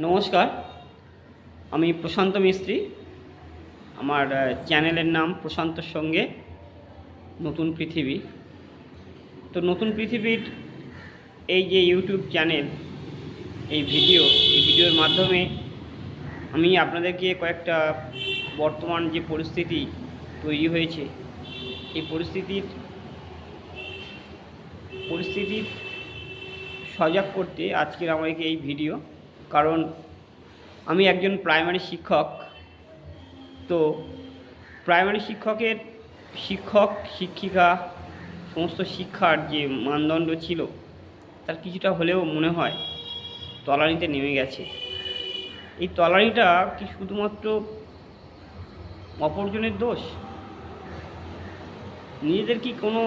নমস্কার, আমি প্রশান্ত মিস্ত্রি। আমার চ্যানেলের নাম প্রশান্তর সঙ্গে নতুন পৃথিবী। তো নতুন পৃথিবীর এই যে ইউটিউব চ্যানেল, এই ভিডিওর মাধ্যমে আমি আপনাদেরকে কয়েকটা বর্তমান যে পরিস্থিতি তৈরি হয়েছে, এই পরিস্থিতির সজাগ করতে আজকের আমাকে এই ভিডিও। কারণ আমি একজন প্রাইমারি শিক্ষক। তো প্রাইমারি শিক্ষক শিক্ষিকা সমস্ত শিক্ষার যে মানদণ্ড ছিল, তার কিছুটা হলেও মনে হয় তলানিতে নেমে গেছে। এই তলানিটা কি শুধুমাত্র অপরজনের দোষ? নিজেদের কি কোনো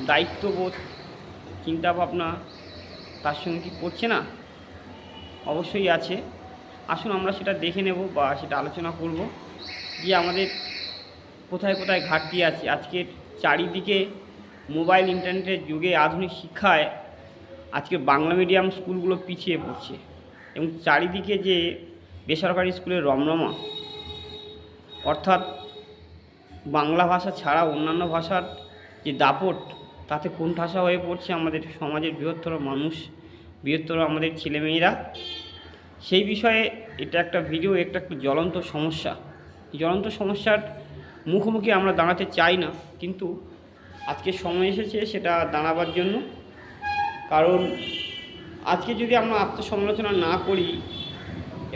দায়িত্ববোধ, চিন্তাভাবনা তার সঙ্গে কি করছে না? অবশ্যই আছে। আসুন আমরা সেটা দেখে নেব বা সেটা আলোচনা করব যে আমাদের কোথায় কোথায় ঘাটতি আছে। আজকের চারিদিকে মোবাইল ইন্টারনেটের যুগে আধুনিক শিক্ষায় আজকে বাংলা মিডিয়াম স্কুলগুলো পিছিয়ে পড়ছে, এবং চারিদিকে যে বেসরকারি স্কুলের রমরমা, অর্থাৎ বাংলা ভাষা ছাড়া অন্যান্য ভাষার যে দাপট, তাতে কোণঠাসা হয়ে পড়ছে আমাদের সমাজের বৃহত্তর মানুষ, বৃহত্তর আমাদের ছেলেমেয়েরা। সেই বিষয়ে এটা একটা ভিডিও, একটা জ্বলন্ত সমস্যা। জ্বলন্ত সমস্যার মুখোমুখি আমরা দাঁড়াতে চাই না, কিন্তু আজকে সময় এসেছে সেটা দাঁড়াবার জন্য। কারণ আজকে যদি আমরা আত্মসমালোচনা না করি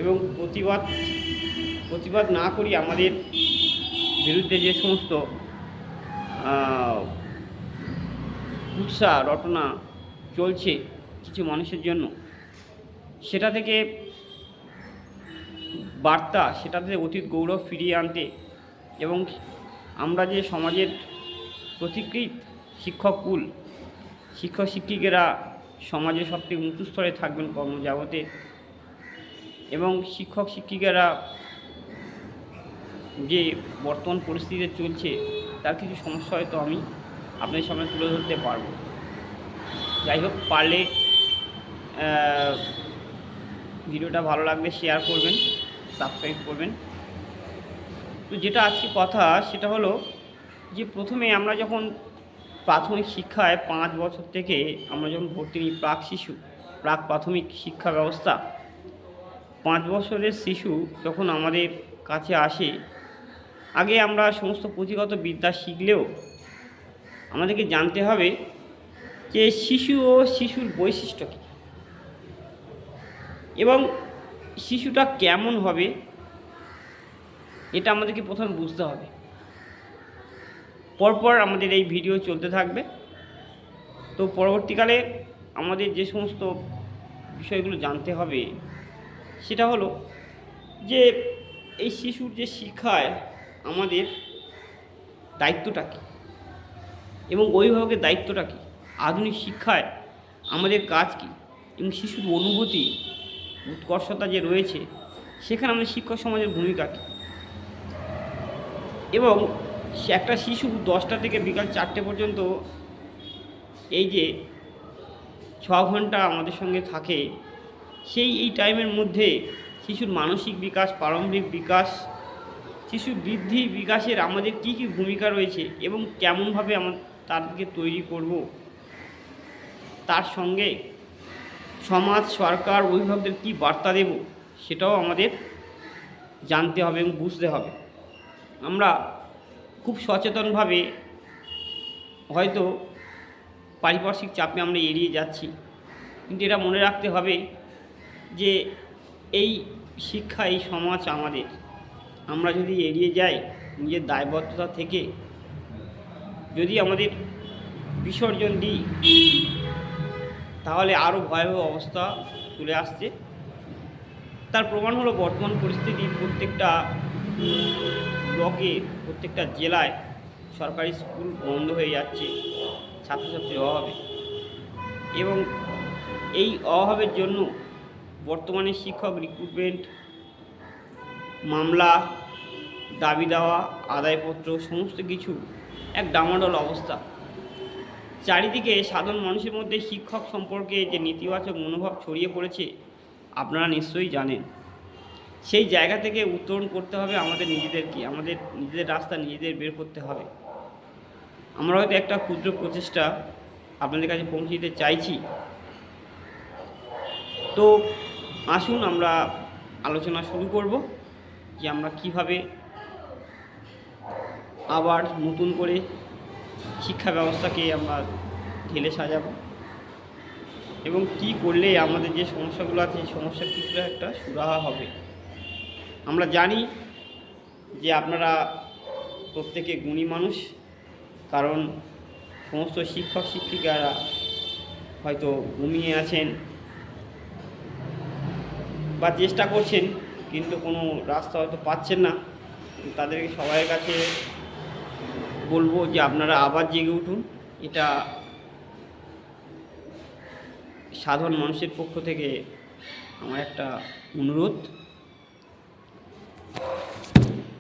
এবং প্রতিবাদ না করি আমাদের বিরুদ্ধে যে সমস্ত কুৎসা রটনা চলছে কিছু মানুষের জন্য, সেটা থেকে বার্তা, সেটাতে অতীত গৌরব ফিরিয়ে আনতে, এবং আমরা যে সমাজের প্রতিকৃত শিক্ষক শিক্ষিকেরা সমাজে সবথেকে উঁচু স্তরে থাকবেন কর্মজগতে, এবং শিক্ষিকেরা যে বর্তমান পরিস্থিতিতে চলছে তার কিছু সমস্যা হয়তো আমি আপনাদের সামনে তুলে ধরতে পারবো। যাই হোক, পারলে ভিডিওটা ভালো লাগলে শেয়ার করবেন, সাবস্ক্রাইব করবেন। তো যেটা আজকে কথা, সেটা হলো যে প্রথমে আমরা যখন প্রাথমিক শিক্ষায় 5 বছর থেকে আমরা যখন ভর্তি নিই, প্রাক প্রাথমিক শিক্ষা ব্যবস্থা, 5 বছরের শিশু যখন আমাদের কাছে আসে, আগে আমরা সমস্ত পুঁথিগত বিদ্যা শিখলেও আমাদেরকে জানতে হবে যে শিশু ও শিশুর বৈশিষ্ট্য কী, এবং শিশুটা কেমন হবে এটা আমাদেরকে প্রথমে বুঝতে হবে। পরপর আমাদের এই ভিডিও চলতে থাকবে। তো পরবর্তীকালে আমাদের যে সমস্ত বিষয়গুলো জানতে হবে সেটা হলো যে এই শিশুর যে শিক্ষায় আমাদের দায়িত্বটা কী, এবং অভিভাবকের দায়িত্বটা কী, আধুনিক শিক্ষায় আমাদের কাজ কী, এবং শিশুর অনুভূতি উৎকর্ষতা যে রয়েছে সেখানে আমাদের শিক্ষক সমাজের ভূমিকা কী। এবং একটা শিশু 10টা থেকে বিকাল 4টে পর্যন্ত এই যে 6 ঘন্টা আমাদের সঙ্গে থাকে, এই টাইমের মধ্যে শিশুর মানসিক বিকাশ, প্রারম্ভিক বিকাশ, শিশুর বৃদ্ধি বিকাশের আমাদের কী কী ভূমিকা রয়েছে এবং কেমনভাবে আমরা তাদেরকে তৈরি করব, তার সঙ্গে সমাজ, সরকার, অভিভাবকদের কী বার্তা দেব, সেটাও আমাদের জানতে হবে এবং বুঝতে হবে। আমরা খুব সচেতনভাবে হয়তো পারিপার্শ্বিক চাপে আমরা এড়িয়ে যাচ্ছি, কিন্তু এটা মনে রাখতে হবে যে এই শিক্ষা, এই সমাজ আমাদের। আমরা যদি এড়িয়ে যাই নিজের দায়বদ্ধতা থেকে, যদি আমাদের বিসর্জন দিই, তাহলে আরও ভয়াবহ অবস্থা চলে আসছে। তার প্রমাণ হলো বর্তমান পরিস্থিতি। প্রত্যেকটা ব্লকে, প্রত্যেকটা জেলায় সরকারি স্কুল বন্ধ হয়ে যাচ্ছে ছাত্রছাত্রীর অভাবে, এবং এই অভাবের জন্য বর্তমানে শিক্ষক রিক্রুটমেন্ট, মামলা, দাবি দেওয়া, আদায়পত্র সমস্ত কিছু এক ডামাডোল অবস্থা। চারিদিকে সাধারণ মানুষের মধ্যে শিক্ষক সম্পর্কে যে নেতিবাচক মনোভাব ছড়িয়ে পড়েছে, আপনারা নিশ্চয়ই জানেন। সেই জায়গা থেকে উত্তরণ করতে হবে আমাদের নিজেদেরকে, আমাদের নিজেদের রাস্তা নিজেদের বের করতে হবে। আমরা হয়তো একটা ক্ষুদ্র প্রচেষ্টা আপনাদের কাছে পৌঁছে দিতে চাইছি। তো আসুন আমরা আলোচনা শুরু করব যে আমরা কিভাবে আবার নতুন করে শিক্ষা ব্যবস্থাকে আমরা ঢেলে সাজাবো এবং কি করলে আমাদের যে সমস্যাগুলো আছে সেই সমস্যার কিছুটা একটা সুরাহা হবে। আমরা জানি যে আপনারা প্রত্যেকে গুণী মানুষ, কারণ সমস্ত শিক্ষক শিক্ষিকারা হয়তো ঘুমিয়ে আছেন বা চেষ্টা করছেন, কিন্তু কোনো রাস্তা হয়তো পাচ্ছেন না। তাদেরকে সবাইয়ের কাছে বলবো যে আপনারা আবার জেগে উঠুন। এটা সাধারণ মানুষের পক্ষ থেকে আমার একটা অনুরোধ।